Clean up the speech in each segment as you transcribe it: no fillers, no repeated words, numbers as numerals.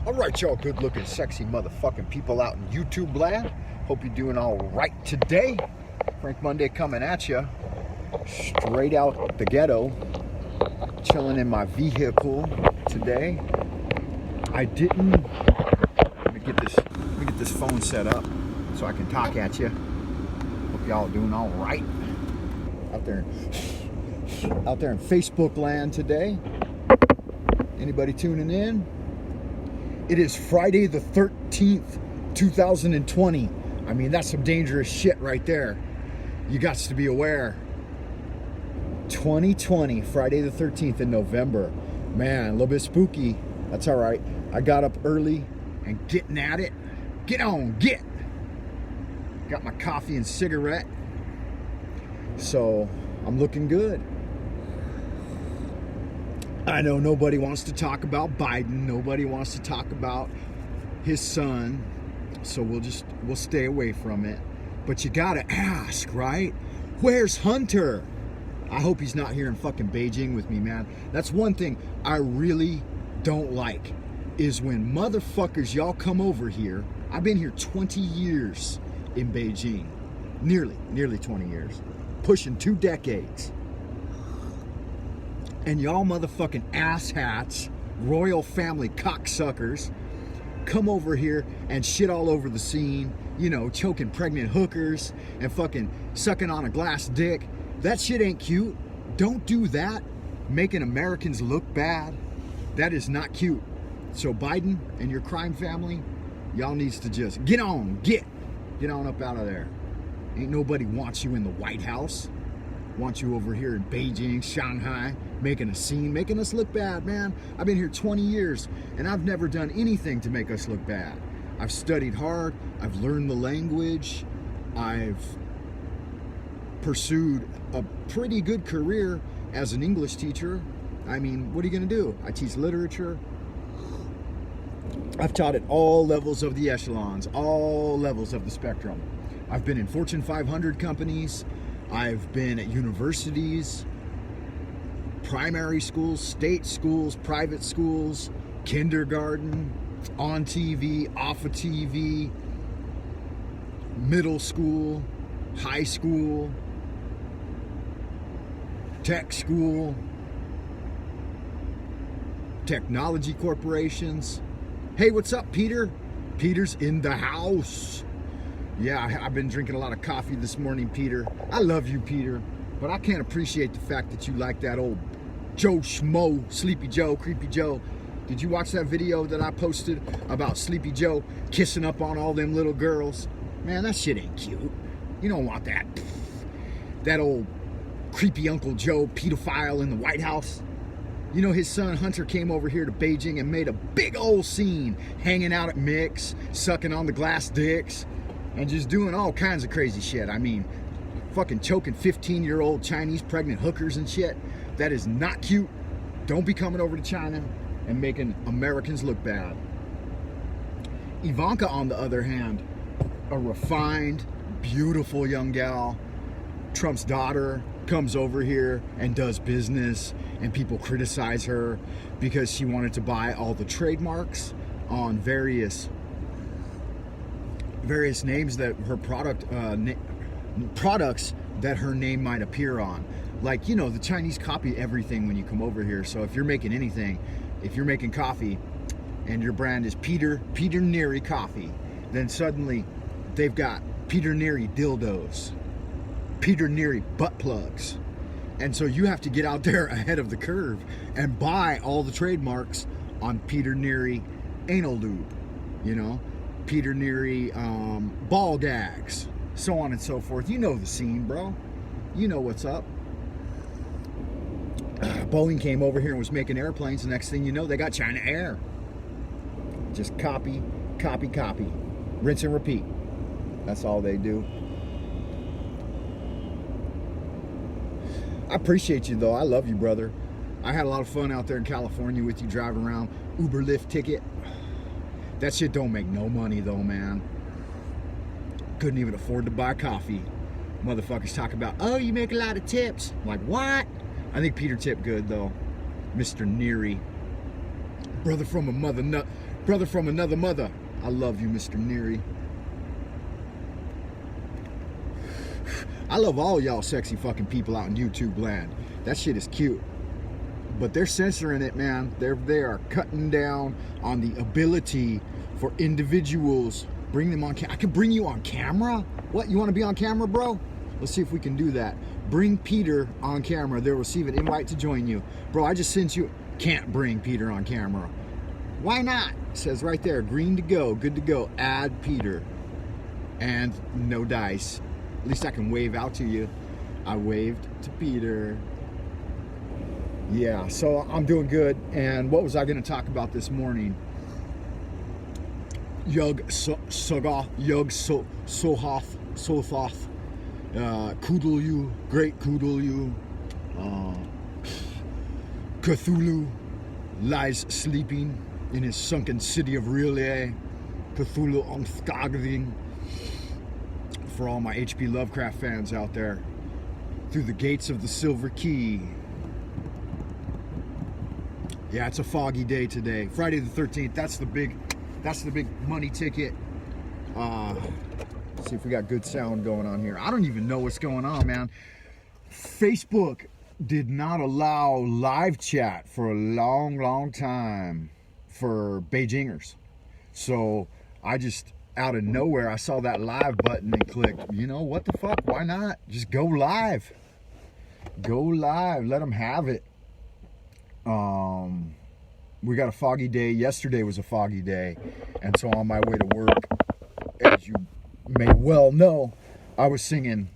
All right, y'all good-looking, sexy motherfucking people out in YouTube land. Hope you're doing all right today. Frank Monday coming at you, straight out the ghetto, chilling in my vehicle today. Let me get this phone set up so I can talk at you. Hope y'all doing all right out there in Facebook land today. Anybody tuning in? It is Friday the 13th, 2020. I mean, that's some dangerous shit right there. You got to be aware. 2020, Friday the 13th in November. Man, a little bit spooky. That's all right. I got up early and getting at it. Get on, get. Got my coffee and cigarette. So, I'm looking good. I know nobody wants to talk about Biden. Nobody wants to talk about his son. So we'll stay away from it. But you gotta ask, right? Where's Hunter? I hope he's not here in fucking Beijing with me, man. That's one thing I really don't like, is when motherfuckers, y'all come over here. I've been here 20 years in Beijing. Nearly 20 years. Pushing 2 decades. And y'all motherfucking asshats, royal family cocksuckers, come over here and shit all over the scene, you know, choking pregnant hookers and fucking sucking on a glass dick. That shit ain't cute. Don't do that. Making Americans look bad. That is not cute. So Biden and your crime family, y'all needs to just get on up out of there. Ain't nobody wants you in the White House. Want you over here in Beijing, Shanghai, making a scene, making us look bad, man. I've been here 20 years, and I've never done anything to make us look bad. I've studied hard. I've learned the language. I've pursued a pretty good career as an English teacher. I mean, what are you going to do? I teach literature. I've taught at all levels of the echelons, all levels of the spectrum. I've been in Fortune 500 companies. I've been at universities, primary schools, state schools, private schools, kindergarten, on TV, off of TV, middle school, high school, tech school, technology corporations. Hey, what's up, Peter? Peter's in the house. Yeah, I've been drinking a lot of coffee this morning, Peter. I love you, Peter, but I can't appreciate the fact that you like that old Joe Schmo, Sleepy Joe, Creepy Joe. Did you watch that video that I posted about Sleepy Joe kissing up on all them little girls? Man, that shit ain't cute. You don't want that. That old creepy Uncle Joe pedophile in the White House. You know, his son Hunter came over here to Beijing and made a big old scene, hanging out at Mick's, sucking on the glass dicks, and just doing all kinds of crazy shit. I mean, fucking choking 15-year-old Chinese pregnant hookers and shit. That is not cute. Don't be coming over to China and making Americans look bad. Ivanka, on the other hand, a refined, beautiful young gal. Trump's daughter comes over here and does business, and people criticize her because she wanted to buy all the trademarks on various names that her products that her name might appear on. Like, you know, the Chinese copy everything when you come over here. So if you're making anything, if you're making coffee and your brand is Peter Neary Coffee, then suddenly they've got Peter Neary dildos, Peter Neary butt plugs. And so you have to get out there ahead of the curve and buy all the trademarks on Peter Neary anal lube, you know, Peter Neary ball gags, so on and so forth. You know the scene, bro. You know what's up. Boeing came over here and was making airplanes. The next thing you know, they got China Air. Just copy, rinse and repeat. That's all they do. I appreciate you, though. I love you, brother. I had a lot of fun out there in California with you, driving around. Uber Lyft ticket. That shit don't make no money, though, man. Couldn't even afford to buy coffee. Motherfuckers talk about, oh, you make a lot of tips. I'm like, what? I think Peter tipped good, though. Mr. Neary. Brother from another mother. I love you, Mr. Neary. I love all y'all sexy fucking people out in YouTube land. That shit is cute. But they're censoring it, man. They are cutting down on the ability for individuals. Bring them on camera. I can bring you on camera? What, you want to be on camera, bro? Let's see if we can do that. Bring Peter on camera. They'll receive an invite to join you. Bro, I just sent you. Can't bring Peter on camera. Why not? It says right there, green to go, good to go. Add Peter. And no dice. At least I can wave out to you. I waved to Peter. Yeah, so I'm doing good. And what was I going to talk about this morning? Yug Sogoth, Yug Sohoth, Sothoth, Koodle you, Great Koodle you, Cthulhu lies sleeping in his sunken city of Riley, Cthulhu on Skagding. For all my H.P. Lovecraft fans out there, through the gates of the Silver Key. Yeah, it's a foggy day today. Friday the 13th. That's the big money ticket. Let's see if we got good sound going on here. I don't even know what's going on, man. Facebook did not allow live chat for a long time for Beijingers. So I just, out of nowhere, I saw that live button and clicked. You know, what the fuck? Why not? Just go live. Go live. Let them have it. We got a foggy day. Yesterday was a foggy day. And so on my way to work, as you may well know, I was singing,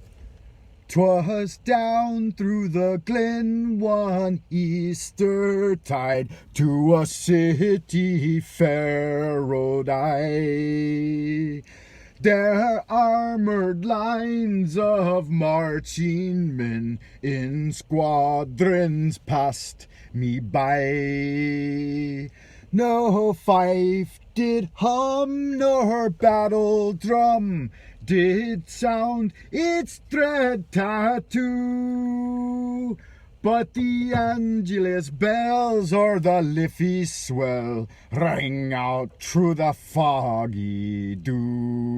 "'Twas down through the glen one Easter tide to a city fair rode I. There armored lines of marching men in squadrons passed me by. No fife did hum, nor battle drum did sound its dread tattoo. But the Angelus bells or the Liffey swell rang out through the foggy dew.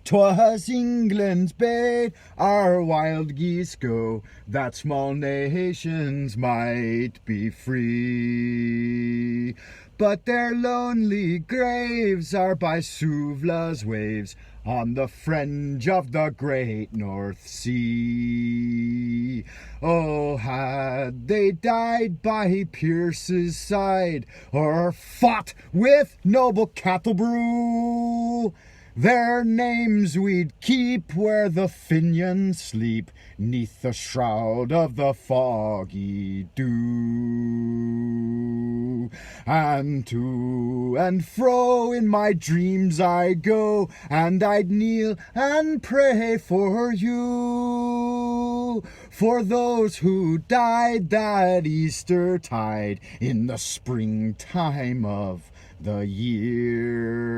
'Twas England's bade our wild geese go, that small nations might be free. But their lonely graves are by Suvla's waves, on the fringe of the great North Sea. Oh, had they died by Pierce's side, or fought with noble Cattlebrew, their names we'd keep where the Fenians sleep, 'neath the shroud of the foggy dew. And to and fro in my dreams I go, and I'd kneel and pray for you, for those who died that Easter tide in the springtime of the year.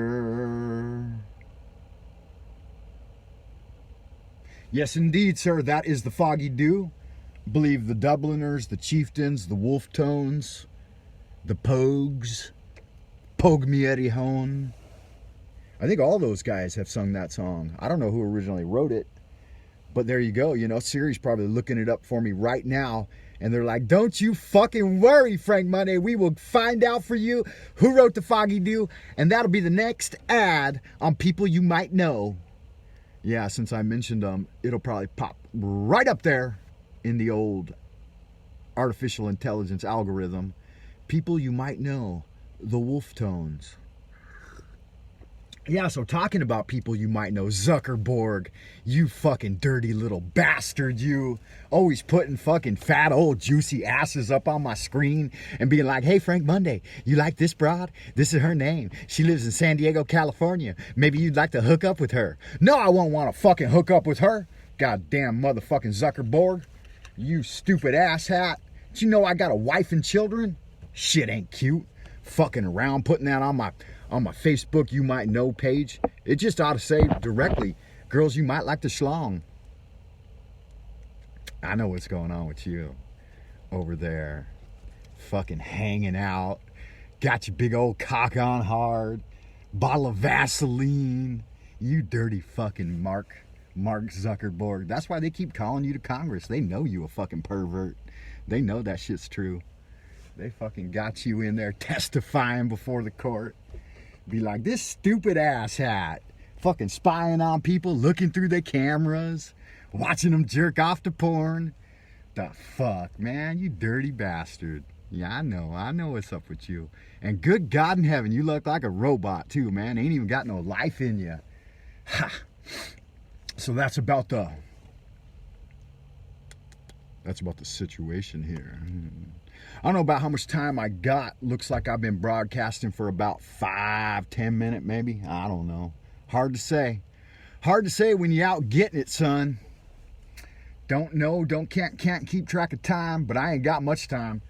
Yes, indeed, sir, that is the foggy dew. Believe the Dubliners, the Chieftains, the Wolf Tones, the Pogues, Pogue Me Eddie Hone. I think all those guys have sung that song. I don't know who originally wrote it, but there you go. You know, Siri's probably looking it up for me right now, and they're like, "Don't you fucking worry, Frank Monday. We will find out for you who wrote the foggy dew, and that'll be the next ad on People You Might Know." Yeah, since I mentioned them, it'll probably pop right up there in the old artificial intelligence algorithm. People you might know, the Wolf Tones. Yeah, so talking about people you might know, Zuckerberg, you fucking dirty little bastard, you. Always putting fucking fat old juicy asses up on my screen and being like, "Hey, Frank Monday, you like this broad? This is her name. She lives in San Diego, California. Maybe you'd like to hook up with her." No, I won't want to fucking hook up with her. Goddamn motherfucking Zuckerberg. You stupid asshat. Did you know I got a wife and children? Shit ain't cute. Fucking around, putting that on my Facebook you might know page. It just ought to say directly, "Girls you might like to schlong." I know what's going on with you over there. fucking hanging out, got your big old cock on hard, bottle of Vaseline. You dirty fucking Mark Zuckerberg. That's why they keep calling you to Congress. They know you a fucking pervert. They know that shit's true. They fucking got you in there testifying before the court. Be like, this stupid asshat fucking spying on people, looking through their cameras, watching them jerk off to porn. The fuck, man, you dirty bastard. Yeah, I know what's up with you. And good God in heaven, you look like a robot too, man. Ain't even got no life in you. Ha. So that's about the situation here. I don't know about how much time I got. Looks like I've been broadcasting for about 5-10 minutes maybe. I don't know. Hard to say. Hard to say when you're out getting it, son. Don't know, can't keep track of time, but I ain't got much time.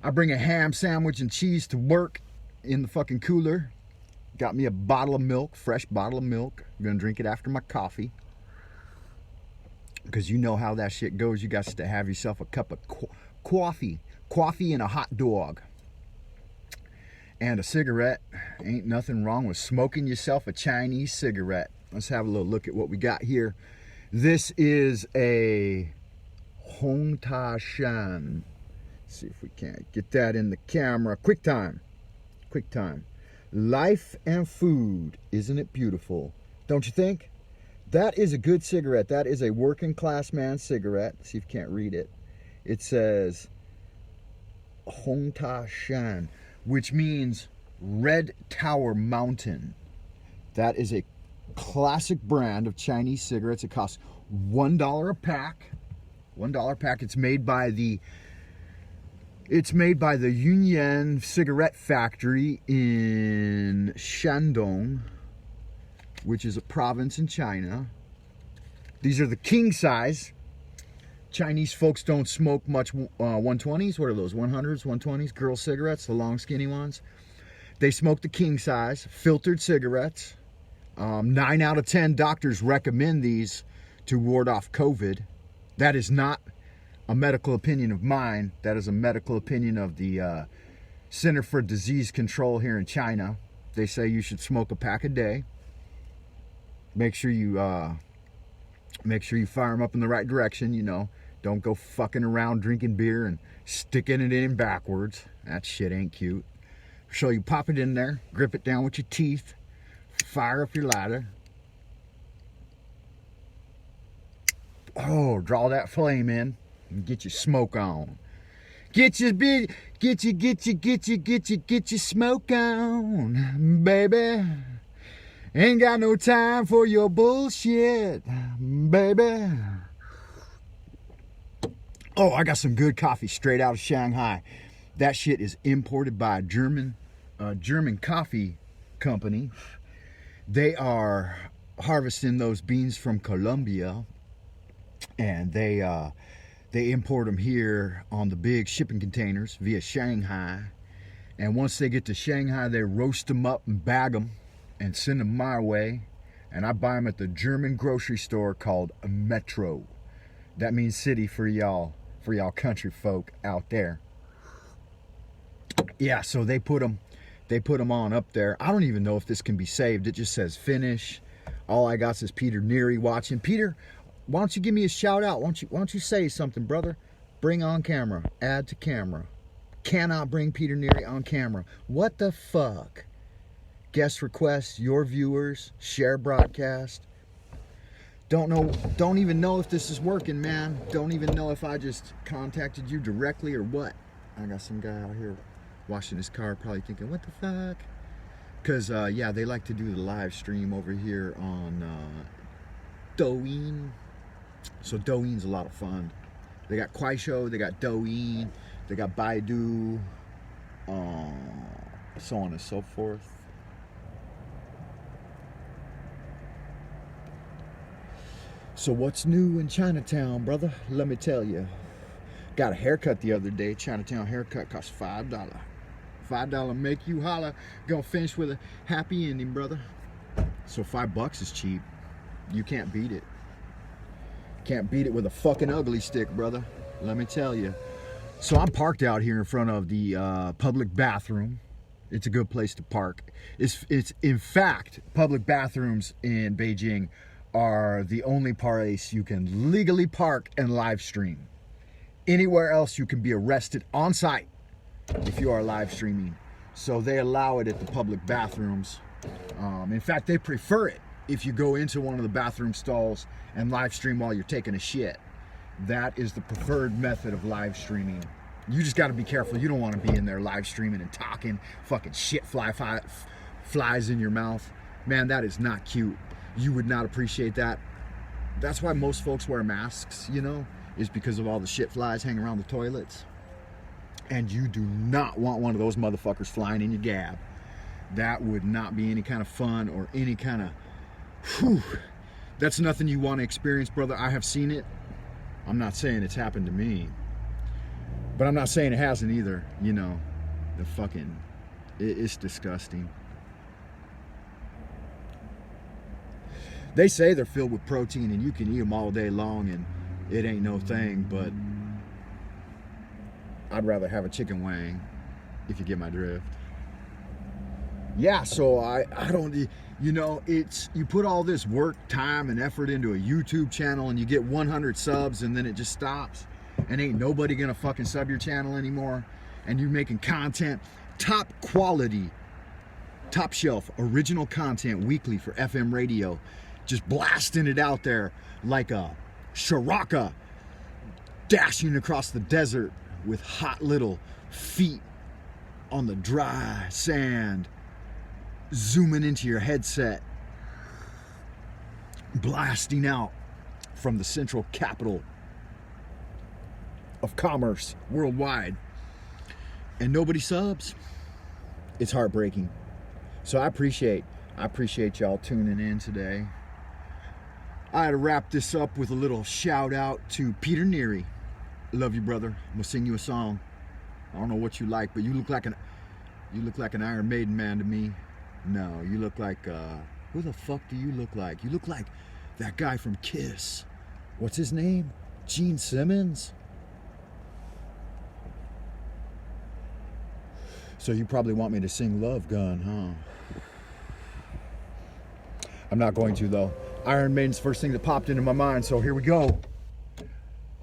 I bring a ham sandwich and cheese to work in the fucking cooler. Got me a bottle of milk, fresh bottle of milk. I'm gonna drink it after my coffee. Because you know how that shit goes. You got to have yourself a cup of coffee and a hot dog. And a cigarette. Ain't nothing wrong with smoking yourself a Chinese cigarette. Let's have a little look at what we got here. This is a Hong Ta Shan. See if we can't get that in the camera. Quick time. Life and food. Isn't it beautiful? Don't you think? That is a good cigarette. That is a working class man cigarette. See if you can't read it. It says Hong Ta Shan, which means Red Tower Mountain. That is a classic brand of Chinese cigarettes. It costs $1 a pack. $1 a pack. It's made by the Yunnan cigarette factory in Shandong, which is a province in China. These are the king size. Chinese folks don't smoke much 120s. What are those? 100s, 120s? Girl cigarettes, the long skinny ones. They smoke the king size, filtered cigarettes. 9 out of 10 doctors recommend these to ward off COVID. That is not a medical opinion of mine. That is a medical opinion of the Center for Disease Control here in China. They say you should smoke a pack a day. Make sure you fire them up in the right direction. You know, don't go fucking around drinking beer and sticking it in backwards. That shit ain't cute. So you pop it in there, grip it down with your teeth, fire up your lighter. Oh, draw that flame in and get your smoke on. Get your smoke on, baby. Ain't got no time for your bullshit, baby. Oh, I got some good coffee straight out of Shanghai. That shit is imported by a German coffee company. They are harvesting those beans from Colombia, and they import them here on the big shipping containers via Shanghai. And once they get to Shanghai, they roast them up and bag them and send them my way. And I buy them at the German grocery store called Metro. That means city for y'all country folk out there. Yeah, so they put them on up there. I don't even know if this can be saved. It just says finish. All I got is Peter Neary watching. Peter, why don't you give me a shout out? Why don't you say something, brother? Bring on camera. Add to camera. Cannot bring Peter Neary on camera. What the fuck? Guest requests, your viewers, share broadcast. Don't even know if this is working, man. Don't even know if I just contacted you directly or what. I got some guy out here washing his car, probably thinking, what the fuck? Because, yeah, they like to do the live stream over here on Douyin. So Douyin's a lot of fun. They got Kuaishou, they got Douyin, they got Baidu, so on and so forth. So what's new in Chinatown, brother? Let me tell you. Got a haircut the other day. Chinatown haircut costs $5. $5 make you holler. Gonna finish with a happy ending, brother. So $5 is cheap. You can't beat it. Can't beat it with a fucking ugly stick, brother. Let me tell you. So I'm parked out here in front of the public bathroom. It's a good place to park. It's in fact, public bathrooms in Beijing are the only place you can legally park and live stream. Anywhere else you can be arrested on site if you are live streaming. So they allow it at the public bathrooms. In fact, they prefer it if you go into one of the bathroom stalls and live stream while you're taking a shit. That is the preferred method of live streaming. You just got to be careful. You don't want to be in there live streaming and talking. Fucking shit flies in your mouth. Man, that is not cute. You would not appreciate that. That's why most folks wear masks, you know, is because of all the shit flies hanging around the toilets. And you do not want one of those motherfuckers flying in your gab. That would not be any kind of fun or any kind of... Whew, that's nothing you want to experience, brother. I have seen it. I'm not saying it's happened to me. But I'm not saying it hasn't either, you know. The fucking... It's disgusting. They say they're filled with protein and you can eat them all day long and it ain't no thing, but I'd rather have a chicken wing, if you get my drift. Yeah, so I don't, you know, it's, you put all this work, time, and effort into a YouTube channel and you get 100 subs and then it just stops and ain't nobody gonna fucking sub your channel anymore, and you're making content, top quality, top shelf, original content weekly for FMRadio, just blasting it out there like a Shiraka dashing across the desert with hot little feet on the dry sand, zooming into your headset, blasting out from the central capital of commerce worldwide, and nobody subs. It's heartbreaking. So I appreciate y'all tuning in today. I had to wrap this up with a little shout out to Peter Neary. Love you, brother. I'm gonna sing you a song. I don't know what you like, but you look like an Iron Maiden man to me. No, you look like who the fuck do you look like? You look like that guy from Kiss. What's his name? Gene Simmons? So you probably want me to sing Love Gun, huh? I'm not going to, though. Iron Maiden's first thing that popped into my mind, so here we go.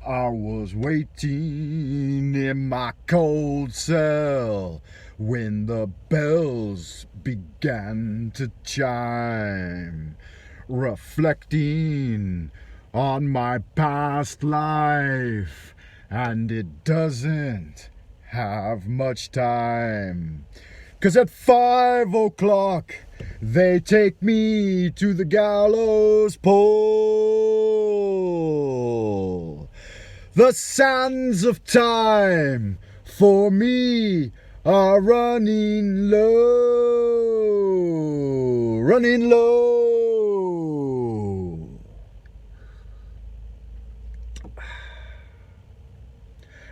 I was waiting in my cold cell when the bells began to chime, reflecting on my past life, and it doesn't have much time. 'Cause at 5 o'clock they take me to the gallows pole. The sands of time for me are running low, running low.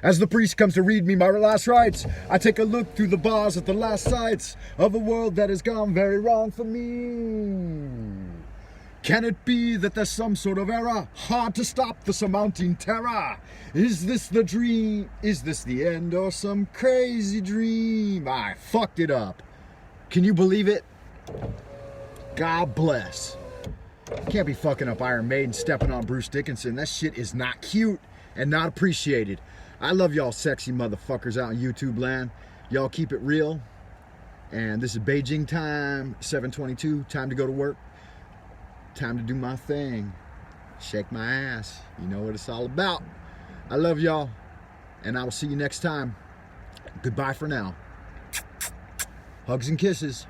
As the priest comes to read me my last rites, I take a look through the bars at the last sights of a world that has gone very wrong for me. Can it be that there's some sort of error, hard to stop the surmounting terror? Is this the dream? Is this the end or some crazy dream? I fucked it up. Can you believe it? God bless. Can't be fucking up Iron Maiden, stepping on Bruce Dickinson. That shit is not cute and not appreciated. I love y'all sexy motherfuckers out in YouTube land. Y'all keep it real. And this is Beijing time, 7:22. Time to go to work. Time to do my thing. Shake my ass. You know what it's all about. I love y'all. And I will see you next time. Goodbye for now. Hugs and kisses.